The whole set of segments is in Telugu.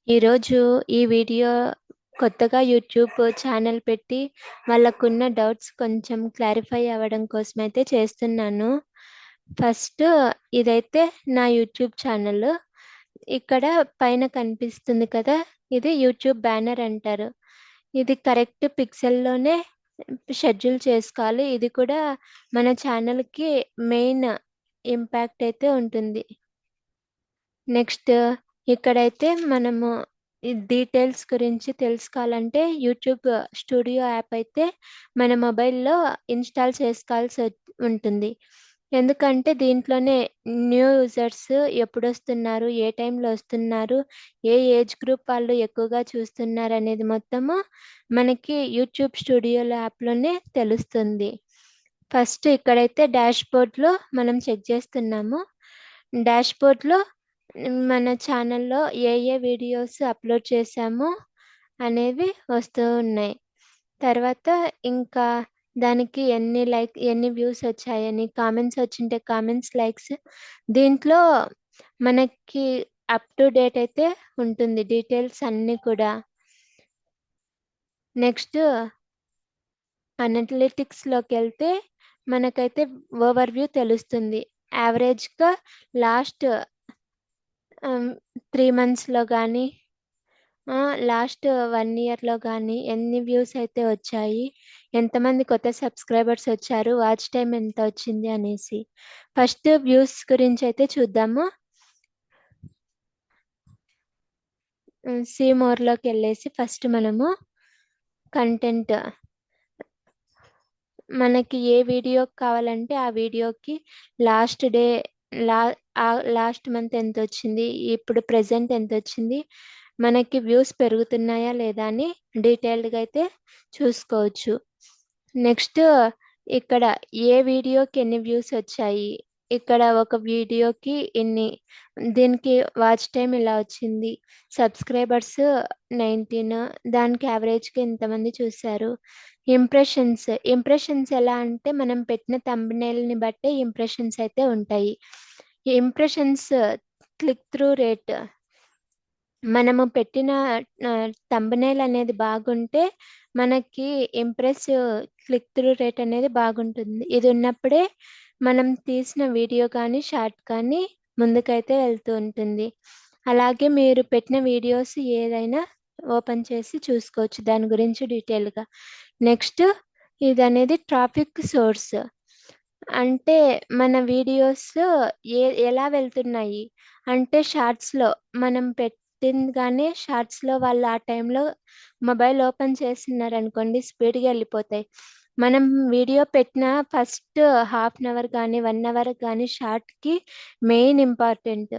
ఈరోజు ఈ వీడియో కొత్తగా యూట్యూబ్ ఛానల్ పెట్టి వాళ్ళకున్న డౌట్స్ కొంచెం క్లారిఫై అవ్వడం కోసం అయితే చేస్తున్నాను. ఫస్ట్ ఇదైతే నా యూట్యూబ్ ఛానల్. ఇక్కడ పైన కనిపిస్తుంది కదా, ఇది యూట్యూబ్ బ్యానర్ అంటారు. ఇది కరెక్ట్ పిక్సెల్లోనే షెడ్యూల్ చేసుకోవాలి. ఇది కూడా మన ఛానల్కి మెయిన్ ఇంపాక్ట్ అయితే ఉంటుంది. నెక్స్ట్ ఇక్కడైతే మనము ఈ డీటెయిల్స్ గురించి తెలుసుకోవాలంటే యూట్యూబ్ స్టూడియో యాప్ అయితే మన మొబైల్లో ఇన్స్టాల్ చేసుకోవాల్సి ఉంటుంది. ఎందుకంటే దీంట్లోనే న్యూ యూజర్స్ ఎప్పుడు వస్తున్నారు, ఏ టైంలో వస్తున్నారు, ఏ ఏజ్ గ్రూప్ వాళ్ళు ఎక్కువగా చూస్తున్నారు అనేది మొత్తము మనకి యూట్యూబ్ స్టూడియో యాప్లోనే తెలుస్తుంది. ఫస్ట్ ఇక్కడైతే డాష్ బోర్డ్లో మనం చెక్ చేస్తున్నాము. డాష్ బోర్డ్లో మన ఛానల్లో ఏ ఏ వీడియోస్ అప్లోడ్ చేశామో అనేవి వస్తూ ఉన్నాయి. తర్వాత ఇంకా దానికి ఎన్ని వ్యూస్ వచ్చాయని, కామెంట్స్ వచ్చింటే కామెంట్స్, లైక్స్, దీంట్లో మనకి అప్ టు డేట్ అయితే ఉంటుంది డీటెయిల్స్ అన్నీ కూడా. నెక్స్ట్ అనలిటిక్స్లోకి వెళ్తే మనకైతే ఓవర్ వ్యూ తెలుస్తుంది. యావరేజ్గా లాస్ట్ 3 మంత్స్లో కానీ లాస్ట్ 1 ఇయర్లో కానీ ఎన్ని వ్యూస్ అయితే వచ్చాయి, ఎంతమంది కొత్త సబ్స్క్రైబర్స్ వచ్చారు, వాచ్ టైం ఎంత వచ్చింది అనేసి. ఫస్ట్ వ్యూస్ గురించి అయితే చూద్దాము. సీ మోర్లోకి వెళ్ళేసి ఫస్ట్ మనము కంటెంట్, మనకి ఏ వీడియో కావాలంటే ఆ వీడియోకి లాస్ట్ డే, లాస్ట్ మంత్ ఎంత వచ్చింది, ఇప్పుడు ప్రెసెంట్ ఎంత వచ్చింది, మనకి వ్యూస్ పెరుగుతున్నాయా లేదా అని డీటెయిల్డ్గా అయితే చూసుకోవచ్చు. నెక్స్ట్ ఇక్కడ ఏ వీడియోకి ఎన్ని వ్యూస్ వచ్చాయి, ఇక్కడ ఒక వీడియోకి ఎన్ని, దీనికి వాచ్ టైం ఇలా వచ్చింది, సబ్స్క్రైబర్స్ 19, దానికి యావరేజ్గా ఇంతమంది చూశారు. ఇంప్రెషన్స్ ఎలా అంటే మనం పెట్టిన థంబ్నెయిల్ని బట్టే ఇంప్రెషన్స్ అయితే ఉంటాయి. ఇంప్రెషన్స్ క్లిక్ త్రూ రేట్, మనము పెట్టిన థంబ్నెయిల్ అనేది బాగుంటే మనకి క్లిక్ త్రూ రేట్ అనేది బాగుంటుంది. ఇది ఉన్నప్పుడే మనం తీసిన వీడియో కానీ షార్ట్ కానీ ముందుకైతే వెళ్తూ ఉంటుంది. అలాగే మీరు పెట్టిన వీడియోస్ ఏదైనా ఓపెన్ చేసి చూసుకోవచ్చు దాని గురించి డీటెయిల్గా. నెక్స్ట్ ఇది అనేది ట్రాఫిక్ సోర్స్, అంటే మన వీడియోస్ ఎలా వెళ్తున్నాయి అంటే షార్ట్స్లో మనం పెట్టిందిగానే షార్ట్స్లో వాళ్ళు ఆ టైంలో మొబైల్ ఓపెన్ చేస్తున్నారు అనుకోండి, స్పీడ్గా వెళ్ళిపోతాయి. మనం వీడియో పెట్టిన ఫస్ట్ హాఫ్ అన్ అవర్ కానీ 1 అవర్ కానీ షార్ట్కి మెయిన్ ఇంపార్టెంట్.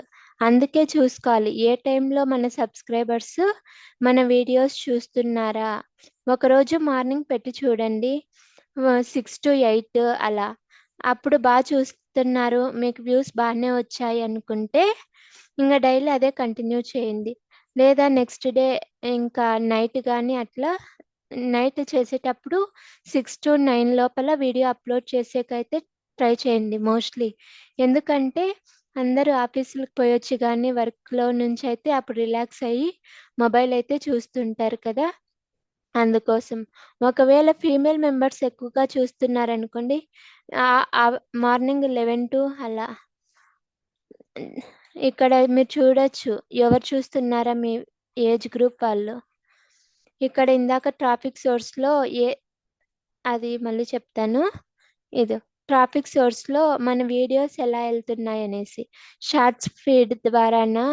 అందుకే చూసుకోవాలి ఏ టైంలో మన సబ్స్క్రైబర్స్ మన వీడియోస్ చూస్తున్నారా. ఒకరోజు మార్నింగ్ పెట్టి చూడండి, 6 to 8 అలా, అప్పుడు బాగా చూస్తున్నారు, మీకు వ్యూస్ బాగానే వచ్చాయి అనుకుంటే ఇంకా డైలీ అదే కంటిన్యూ చేయండి. లేదా నెక్స్ట్ డే ఇంకా నైట్ కానీ అట్లా నైట్ చేసేటప్పుడు 6 to 9 లోపల వీడియో అప్లోడ్ చేసేకైతే ట్రై చేయండి మోస్ట్లీ. ఎందుకంటే అందరూ ఆఫీసులకు పోయొచ్చి కానీ వర్క్లో నుంచి అయితే అప్పుడు రిలాక్స్ అయ్యి మొబైల్ అయితే చూస్తుంటారు కదా, అందుకోసం. ఒకవేళ ఫీమేల్ మెంబర్స్ ఎక్కువగా చూస్తున్నారనుకోండి, మార్నింగ్ 11 to అలా ఇక్కడ మీరు చూడొచ్చు ఎవరు చూస్తున్నారా మీ ఏజ్ గ్రూప్ వాళ్ళు. ఇక్కడ ఇందాక ట్రాఫిక్ సోర్స్లో అది మళ్ళీ చెప్తాను. ఇది ట్రాఫిక్ సోర్స్లో మన వీడియోస్ ఎలా వెళ్తున్నాయి అనేసి, షార్ట్స్ ఫీడ్ ద్వారానా,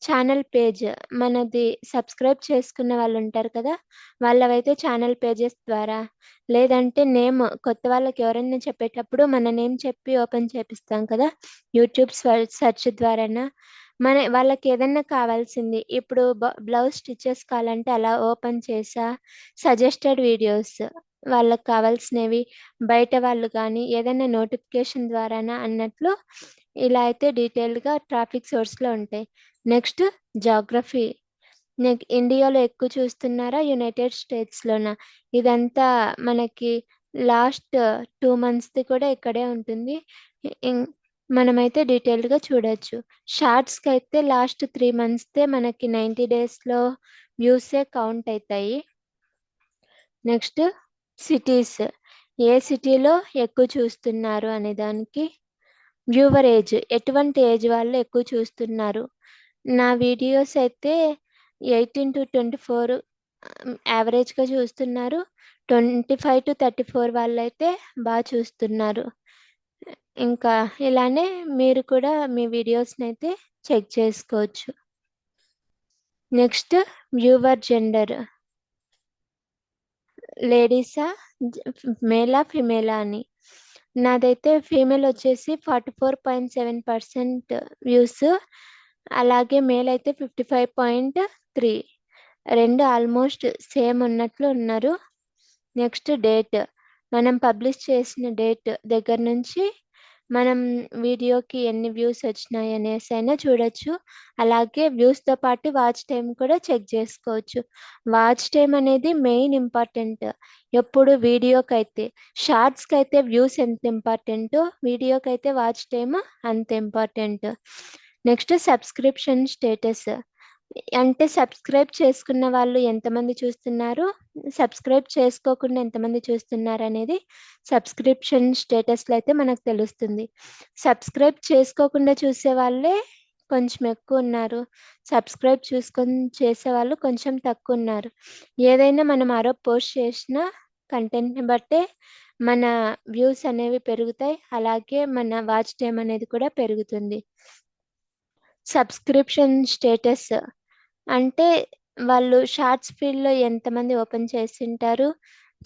ఛానల్ పేజ్ మనది సబ్స్క్రైబ్ చేసుకున్న వాళ్ళు ఉంటారు కదా, వాళ్ళవైతే ఛానల్ పేజెస్ ద్వారా, లేదంటే నేమ్ కొత్త వాళ్ళకి ఎవరైనా చెప్పేటప్పుడు మన నేమ్ చెప్పి ఓపెన్ చేపిస్తాం కదా, యూట్యూబ్ సెర్చ్ ద్వారానా, వాళ్ళకి ఏదన్నా కావాల్సింది ఇప్పుడు బ్లౌజ్ స్టిచెస్ కావాలంటే అలా ఓపెన్ చేసా, సజెస్టెడ్ వీడియోస్ వాళ్ళకి కావాల్సినవి, బయట వాళ్ళు కానీ ఏదైనా నోటిఫికేషన్ ద్వారానా అన్నట్లు ఇలా అయితే డీటెయిల్డ్గా ట్రాఫిక్ సోర్స్లో ఉంటాయి. నెక్స్ట్ జాగ్రఫీ, ఇండియాలో ఎక్కువ చూస్తున్నారా యునైటెడ్ స్టేట్స్లోనా, ఇదంతా మనకి లాస్ట్ 2 monthsది కూడా ఇక్కడే ఉంటుంది. మనమైతే డీటెయిల్డ్గా చూడొచ్చు. షార్ట్స్కి అయితే లాస్ట్ 3 months మనకి 90 daysలో వ్యూసే కౌంట్ అవుతాయి. నెక్స్ట్ సిటీస్, ఏ సిటీలో ఎక్కువ చూస్తున్నారు అనే దానికి వ్యూవర్ ఏజ్, ఎటువంటి ఏజ్ వాళ్ళు ఎక్కువ చూస్తున్నారు. నా వీడియోస్ అయితే 18 to 24 యావరేజ్గా చూస్తున్నారు. 25 to 34 వాళ్ళైతే బాగా చూస్తున్నారు. ఇంకా ఇలానే మీరు కూడా మీ వీడియోస్ని అయితే చెక్ చేసుకోవచ్చు. నెక్స్ట్ వ్యూవర్ జెండర్, లేడీసా మేలా ఫిమేలా అని. నాదైతే ఫీమేల్ వచ్చేసి 44.7% వ్యూస్, అలాగే మేల్ అయితే 55.3, రెండు ఆల్మోస్ట్ సేమ్ ఉన్నట్లు ఉన్నారు. నెక్స్ట్ డేట్, మనం పబ్లిష్ చేసిన డేట్ దగ్గర నుంచి మనం వీడియోకి ఎన్ని వ్యూస్ వచ్చినాయి అనేసి అయినా చూడొచ్చు. అలాగే వ్యూస్తో పాటు వాచ్ టైం కూడా చెక్ చేసుకోవచ్చు. వాచ్ టైం అనేది మెయిన్ ఇంపార్టెంట్ ఎప్పుడు వీడియోకి అయితే. షార్ట్స్కి అయితే వ్యూస్ ఎంత ఇంపార్టెంటో వీడియోకి అయితే వాచ్ టైం అంత ఇంపార్టెంట్. నెక్స్ట్ సబ్స్క్రిప్షన్ స్టేటస్, అంటే సబ్స్క్రైబ్ చేసుకున్న వాళ్ళు ఎంతమంది చూస్తున్నారు, సబ్స్క్రైబ్ చేసుకోకుండా ఎంతమంది చూస్తున్నారు అనేది సబ్స్క్రిప్షన్ స్టేటస్లో అయితే మనకు తెలుస్తుంది. సబ్స్క్రైబ్ చేసుకోకుండా చూసే వాళ్ళే కొంచెం ఎక్కువ ఉన్నారు, సబ్స్క్రైబ్ చూసుకొని చేసేవాళ్ళు కొంచెం తక్కువ ఉన్నారు. ఏదైనా మనం పోస్ట్ చేసిన కంటెంట్ని బట్టే మన వ్యూస్ అనేవి పెరుగుతాయి, అలాగే మన వాచ్ టైం అనేది కూడా పెరుగుతుంది. సబ్స్క్రిప్షన్ స్టేటస్ అంటే వాళ్ళు షార్ట్స్ ఫీల్డ్లో ఎంతమంది ఓపెన్ చేసింటారు,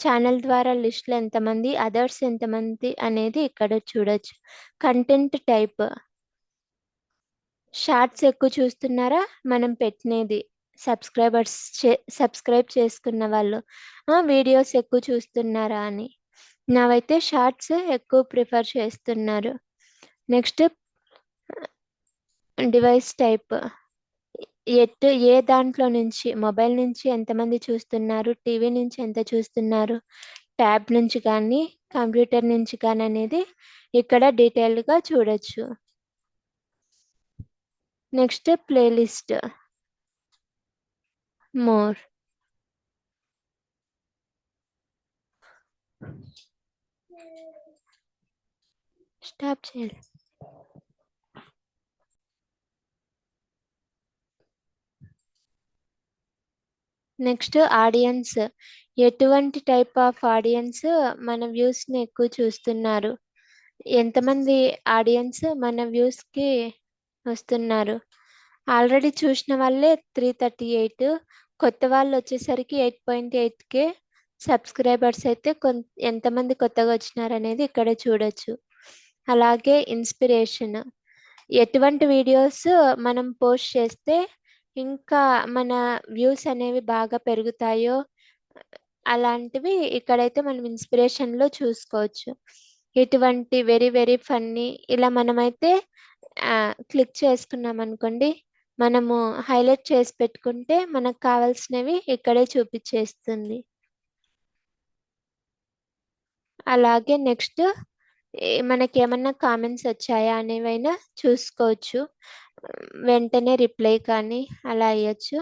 ఛానల్ ద్వారా లిస్ట్లో ఎంతమంది, అదర్స్ ఎంతమంది అనేది ఇక్కడ చూడొచ్చు. కంటెంట్ టైప్, షార్ట్స్ ఎక్కువ చూస్తున్నారా, మనం పెట్టినది సబ్స్క్రైబ్ చేసుకున్న వాళ్ళు వీడియోస్ ఎక్కువ చూస్తున్నారా అని. నావైతే షార్ట్స్ ఎక్కువ ప్రిఫర్ చేస్తున్నారు. నెక్స్ట్ డివైస్ టైప్, ఏ దాంట్లో నుంచి, మొబైల్ నుంచి ఎంతమంది చూస్తున్నారు, టీవీ నుంచి ఎంత చూస్తున్నారు, ట్యాబ్ నుంచి కానీ కంప్యూటర్ నుంచి కానీ అనేది ఇక్కడ డీటెయిల్డ్గా చూడొచ్చు. నెక్స్ట్ ప్లేలిస్ట్, మోర్, స్టాప్ చేయాలి. నెక్స్ట్ ఆడియన్స్, ఎటువంటి టైప్ ఆఫ్ ఆడియన్స్ మన వ్యూస్ని ఎక్కువ చూస్తున్నారు, ఎంతమంది ఆడియన్స్ మన వ్యూస్కి వస్తున్నారు. ఆల్రెడీ చూసిన వాళ్ళే 338, కొత్త వాళ్ళు వచ్చేసరికి 8.8K సబ్స్క్రైబర్స్ అయితే ఎంతమంది కొత్తగా వచ్చినారు అనేది ఇక్కడ చూడొచ్చు. అలాగే ఇన్స్పిరేషన్, ఎటువంటి వీడియోస్ మనం పోస్ట్ చేస్తే ఇంకా మన వ్యూస్ అనేవి బాగా పెరుగుతాయో అలాంటివి ఇక్కడైతే మనం ఇన్స్పిరేషన్లో చూసుకోవచ్చు. ఇటువంటి వెరీ వెరీ ఫన్నీ ఇలా మనమైతే క్లిక్ చేసుకున్నాం అనుకోండి, మనము హైలైట్ చేసి పెట్టుకుంటే మనకు కావాల్సినవి ఇక్కడే చూపించేస్తుంది. అలాగే నెక్స్ట్ మనకి ఏమన్నా కామెంట్స్ వచ్చాయా అనేవైనా చూసుకోవచ్చు, వెంటనే రిప్లై కానీ అలా అయ్యచ్చు.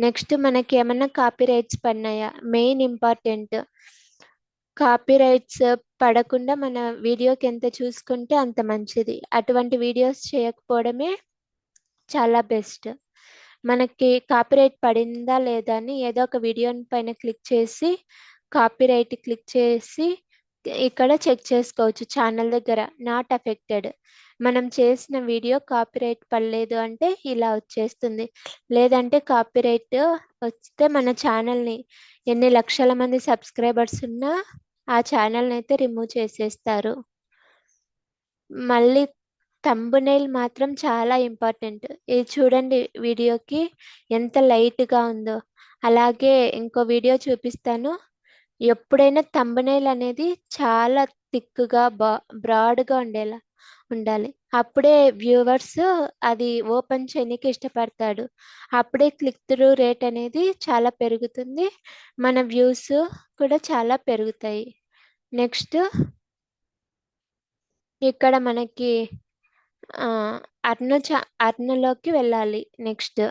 నెక్స్ట్ మనకి ఏమన్నా కాపీ రైట్స్ పడినాయా, మెయిన్ ఇంపార్టెంట్. కాపీ రైట్స్ పడకుండా మన వీడియోకి ఎంత చూసుకుంటే అంత మంచిది. అటువంటి వీడియోస్ చేయకపోవడమే చాలా బెస్ట్. మనకి కాపీరైట్ పడిందా లేదా అని ఏదో ఒక వీడియో పైన క్లిక్ చేసి కాపీరైట్ క్లిక్ చేసి ఇక్కడ చెక్ చేసుకోవచ్చు. ఛానల్ దగ్గర నాట్ అఫెక్టెడ్, మనం చేసిన వీడియో కాపీరైట్ పడలేదు అంటే ఇలా వచ్చేస్తుంది. లేదంటే కాపీరైట్ వస్తే మన ఛానల్ని ఎన్ని లక్షల మంది సబ్స్క్రైబర్స్ ఉన్నా ఆ ఛానల్ని అయితే రిమూవ్ చేసేస్తారు. మళ్ళీ థంబ్నెయిల్ మాత్రం చాలా ఇంపార్టెంట్. ఇది చూడండి వీడియోకి ఎంత లైట్గా ఉందో. అలాగే ఇంకో వీడియో చూపిస్తాను. ఎప్పుడైనా థంబ్నెయిల్ అనేది చాలా థిక్గా బ్రాడ్గా ఉండాలి. అప్పుడే వ్యూవర్స్ అది ఓపెన్ చేయడానికి ఇష్టపడతాడు. అప్పుడే క్లిక్ త్రూ రేట్ అనేది చాలా పెరుగుతుంది, మన వ్యూస్ కూడా చాలా పెరుగుతాయి. నెక్స్ట్ ఇక్కడ మనకి అర్నలోకి వెళ్ళాలి. నెక్స్ట్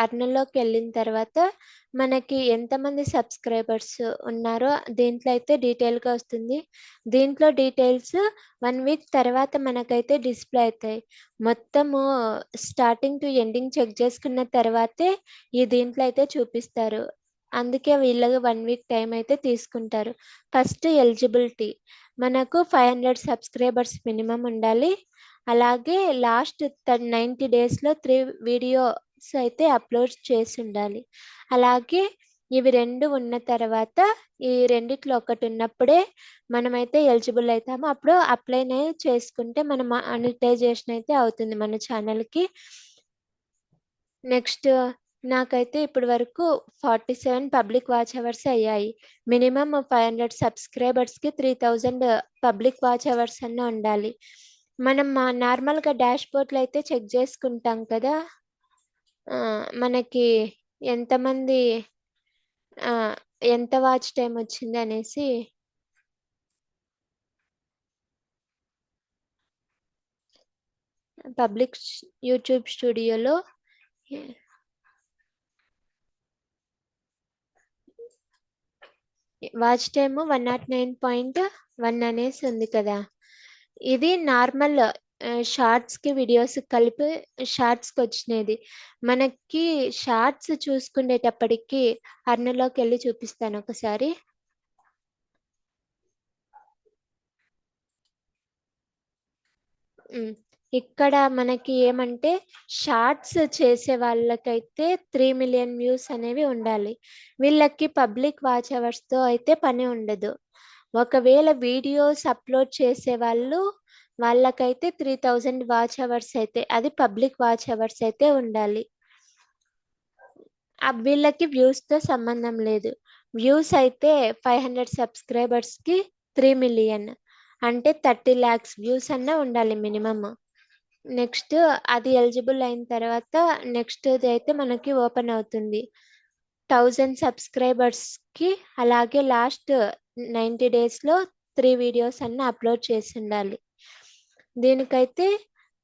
అర్నలోకి వెళ్ళిన తర్వాత మనకి ఎంతమంది సబ్స్క్రైబర్స్ ఉన్నారో దీంట్లో అయితే డీటెయిల్గా వస్తుంది. దీంట్లో డీటెయిల్స్ 1 వీక్ తర్వాత మనకైతే డిస్ప్లే అవుతాయి. మొత్తము స్టార్టింగ్ టు ఎండింగ్ చెక్ చేసుకున్న తర్వాతే ఈ దీంట్లో అయితే చూపిస్తారు. అందుకే వీళ్ళకి 1 వీక్ టైం అయితే తీసుకుంటారు. ఫస్ట్ ఎలిజిబిలిటీ మనకు 500 సబ్స్క్రైబర్స్ మినిమం ఉండాలి. అలాగే లాస్ట్ 90 డేస్లో 3 వీడియోస్ అయితే అప్లోడ్ చేసి ఉండాలి. అలాగే ఇవి 2 ఉన్న తర్వాత ఈ రెండిట్లో ఒకటి ఉన్నప్పుడే మనమైతే ఎలిజిబుల్ అవుతాము. అప్పుడు అప్లై చేసుకుంటే మన మానిటైజేషన్ అయితే అవుతుంది మన ఛానల్కి. నెక్స్ట్ నాకైతే ఇప్పటి వరకు 47 పబ్లిక్ వాచ్ అవర్స్ అయ్యాయి. మినిమం 500 సబ్స్క్రైబర్స్కి 3000 పబ్లిక్ వాచ్ అవర్స్ అన్న ఉండాలి. మనం నార్మల్గా డాష్ బోర్డ్లో అయితే చెక్ చేసుకుంటాం కదా, మనకి ఎంతమంది ఎంత వాచ్ టైం వచ్చింది అనేసి. పబ్లిక్ యూట్యూబ్ స్టూడియోలో వాచ్ టైమ్ 109.1 అనేసి ఉంది కదా. ఇది నార్మల్ షార్ట్స్కి వీడియోస్ కలిపి షార్ట్స్కి వచ్చినది. మనకి షార్ట్స్ చూసుకునేటప్పటికి అర్నలోకి వెళ్ళి చూపిస్తాను ఒకసారి. ఇక్కడ మనకి ఏమంటే షార్ట్స్ చేసే వాళ్ళకైతే 3 మిలియన్ వ్యూస్ అనేవి ఉండాలి. వీళ్ళకి పబ్లిక్ వాచ్ అవర్స్తో అయితే పని ఉండదు. ఒకవేళ వీడియోస్ అప్లోడ్ చేసే వాళ్ళకైతే 3000 వాచ్ అవర్స్ అయితే అది పబ్లిక్ వాచ్ అవర్స్ అయితే ఉండాలి. వీళ్ళకి వ్యూస్తో సంబంధం లేదు. వ్యూస్ అయితే 500 సబ్స్క్రైబర్స్కి 3 మిలియన్ అంటే 30 lakhs వ్యూస్ అన్నా ఉండాలి మినిమమ్. నెక్స్ట్ అది ఎలిజిబుల్ అయిన తర్వాత నెక్స్ట్ అయితే మనకి ఓపెన్ అవుతుంది 1000 సబ్స్క్రైబర్స్కి. అలాగే లాస్ట్ 90 డేస్లో 3 వీడియోస్ అన్న అప్లోడ్ చేసి ఉండాలి. దీనికైతే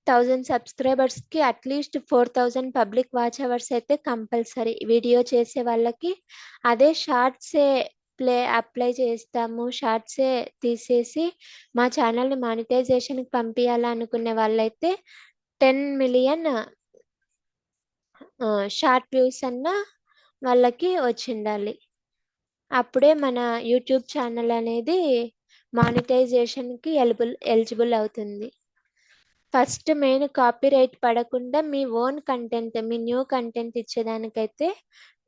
1000 సబ్స్క్రైబర్స్కి అట్లీస్ట్ 4000 పబ్లిక్ వాచ్ అవర్స్ అయితే కంపల్సరీ వీడియో చేసే వాళ్ళకి. అదే షార్ట్సే అప్లై చేస్తాము, షార్ట్సే తీసేసి మా ఛానల్ని మానిటైజేషన్కి పంపించాలనుకునే వాళ్ళైతే 10 మిలియన్ షార్ట్ వ్యూస్ అన్న వాళ్ళకి వచ్చిండాలి. అప్పుడే మన యూట్యూబ్ ఛానల్ అనేది మానిటైజేషన్కి ఎలిజిబుల్ అవుతుంది. ఫస్ట్ మెయిన్ కాపీరైట్ పడకుండా మీ ఓన్ కంటెంట్, మీ న్యూ కంటెంట్ ఇచ్చేదానికైతే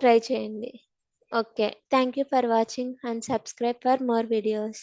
ట్రై చేయండి. Okay, thank you for watching and subscribe for more videos.